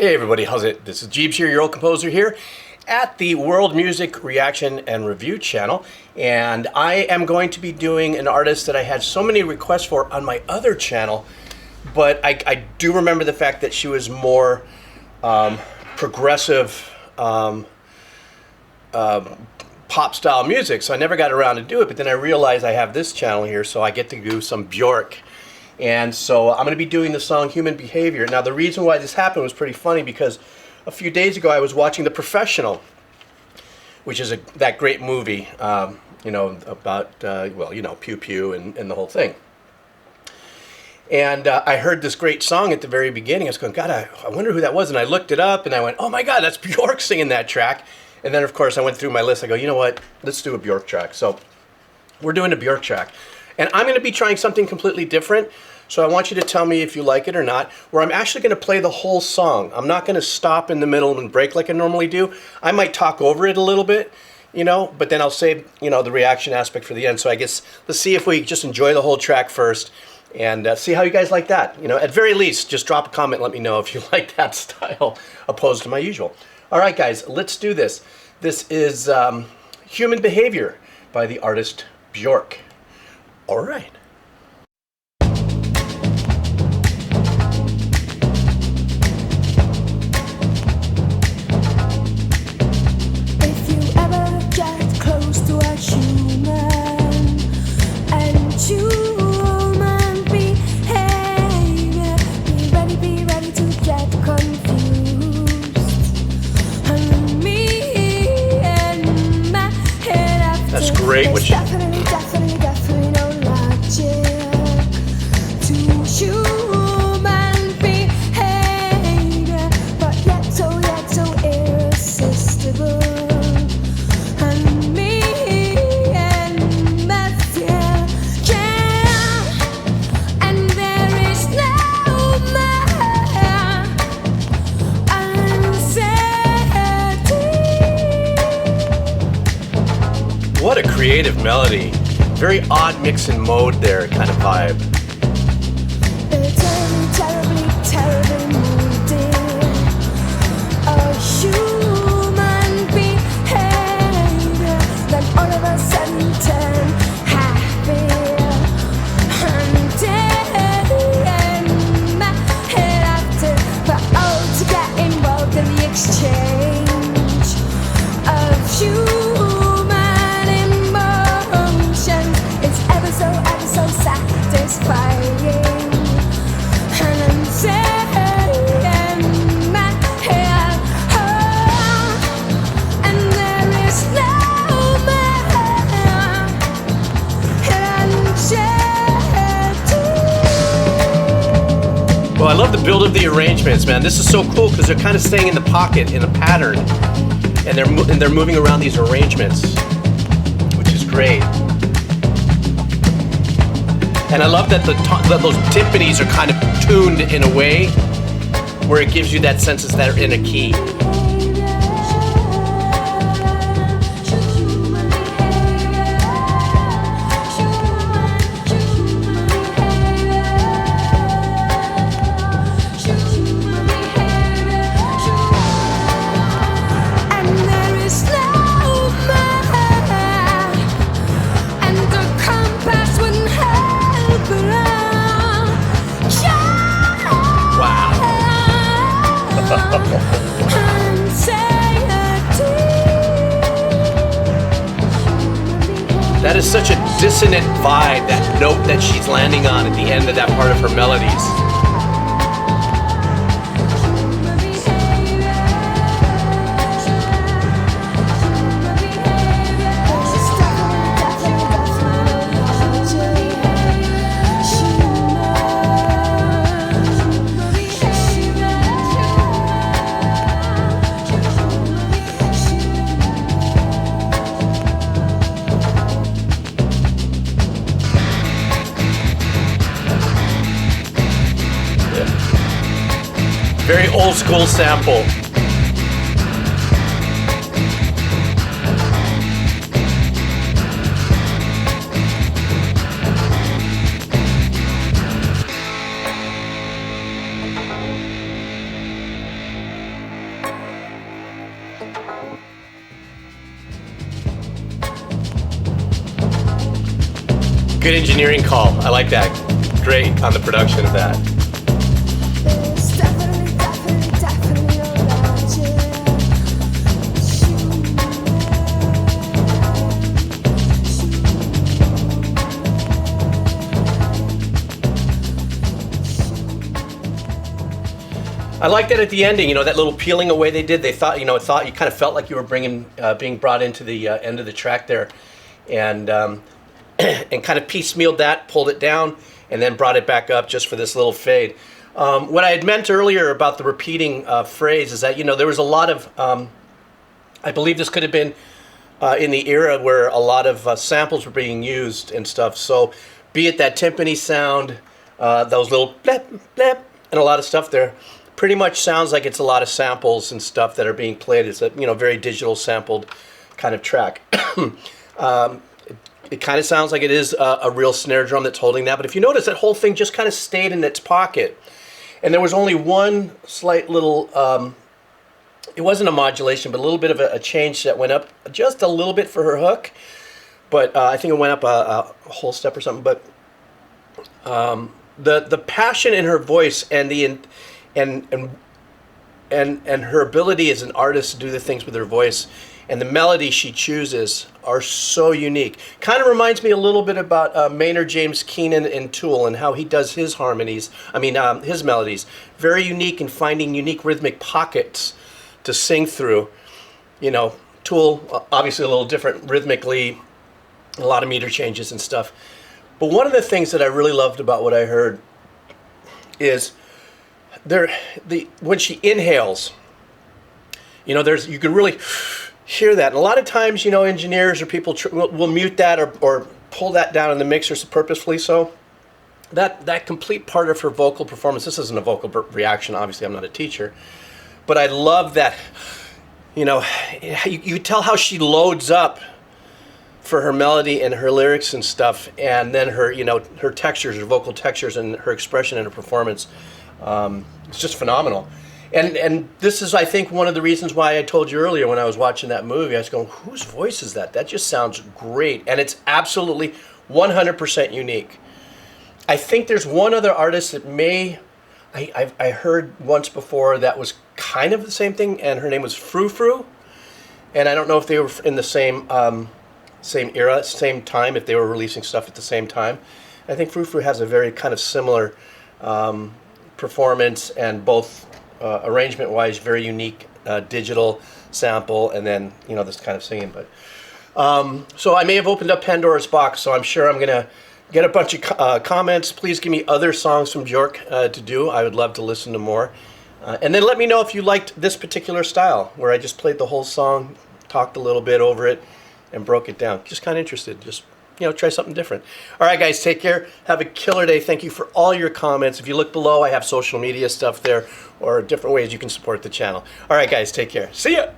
Hey everybody, how's it? This is Jeeves here, your old composer here at the World Music Reaction and Review channel. And I am going to be doing an artist that I had so many requests for on my other channel, but I do remember the fact that she was more progressive pop style music, so I never got around to do it. But then I realized I have this channel here, so I get to do some Bjork. And so I'm going to be doing the song Human Behavior. Now the reason why this happened was pretty funny, because a few days ago I was watching The Professional, which is that great movie, about, Pew Pew and the whole thing. And I heard this great song at the very beginning. I was going, God, I wonder who that was. And I looked it up and I went, oh my God, that's Bjork singing that track. And then of course I went through my list. I go, you know what, let's do a Bjork track. So we're doing a Bjork track. And I'm going to be trying something completely different. So I want you to tell me if you like it or not, where I'm actually going to play the whole song. I'm not going to stop in the middle and break like I normally do. I might talk over it a little bit, but then I'll save, the reaction aspect for the end. So I guess let's see if we just enjoy the whole track first and see how you guys like that. At very least, just drop a comment and let me know if you like that style opposed to my usual. All right, guys, let's do this. This is Human Behavior by the artist Bjork. All right. That's great. Definitely no logic to human behavior, but yet so irresistible. And me and my fear, and there is no more uncertainty. What a creative melody. Very odd mix and mode there kind of vibe. Terribly moody. A human behavior, then all of a sudden turn happy. And in my head active, but to get involved in the exchange of human emotions. It's ever so satisfying. And I'm saying my head, and there is no more uncertainty. Well, I love the build of the arrangements, man. This is so cool because they're kind of staying in the pocket in a pattern, and they're moving around these arrangements, which is great. And I love that those timpanis are kind of tuned in a way where it gives you that sense that they're in a key. That is such a dissonant vibe, that note that she's landing on at the end of that part of her melodies. Very old school sample. Good engineering call. I like that. Great on the production of that. It's definitely, definitely, definitely around you. I like that at the ending, you know, that little peeling away they did. They thought, you kind of felt like you were being brought into the end of the track there, and and kind of piecemealed that, pulled it down, and then brought it back up just for this little fade. What I had meant earlier about the repeating phrase is that, you know, there was a lot of, I believe this could have been in the era where a lot of samples were being used and stuff. So, be it that timpani sound, those little blep, blep, and a lot of stuff there. Pretty much sounds like it's a lot of samples and stuff that are being played. It's a very digital sampled kind of track. It kind of sounds like it is a real snare drum that's holding that. But if you notice, that whole thing just kind of stayed in its pocket, and there was only one slight little. It wasn't a modulation, but a little bit of a change that went up just a little bit for her hook. But I think it went up a whole step or something. But the passion in her voice and the and her ability as an artist to do the things with her voice and the melody she chooses are so unique. Kind of reminds me a little bit about Maynard James Keenan in Tool and how he does his harmonies. His melodies. Very unique in finding unique rhythmic pockets to sing through. You know, Tool, obviously a little different rhythmically, a lot of meter changes and stuff. But one of the things that I really loved about what I heard is when she inhales, you know, you can really hear that. And a lot of times, you know, engineers or people will mute that or pull that down in the mixer purposefully. So that complete part of her vocal performance. This isn't a vocal reaction. Obviously, I'm not a teacher, but I love that. You know, you tell how she loads up for her melody and her lyrics and stuff, and then her textures, her vocal textures, and her expression and her performance. It's just phenomenal. And this is, I think, one of the reasons why I told you earlier when I was watching that movie, I was going, whose voice is that? That just sounds great. And it's absolutely 100% unique. I think there's one other artist that I heard once before that was kind of the same thing, and her name was Frou Frou. And I don't know if they were in the same era, same time, if they were releasing stuff at the same time. I think Frou Frou has a very kind of similar performance, and both arrangement-wise, very unique digital sample, and then, you know, this kind of singing. But so I may have opened up Pandora's box, so I'm sure I'm going to get a bunch of comments. Please give me other songs from Bjork to do. I would love to listen to more. And then let me know if you liked this particular style, where I just played the whole song, talked a little bit over it, and broke it down. Just kind of interested. Just, you know, try something different. All right, guys, take care. Have a killer day. Thank you for all your comments. If you look below, I have social media stuff there or different ways you can support the channel. All right, guys, take care. See ya.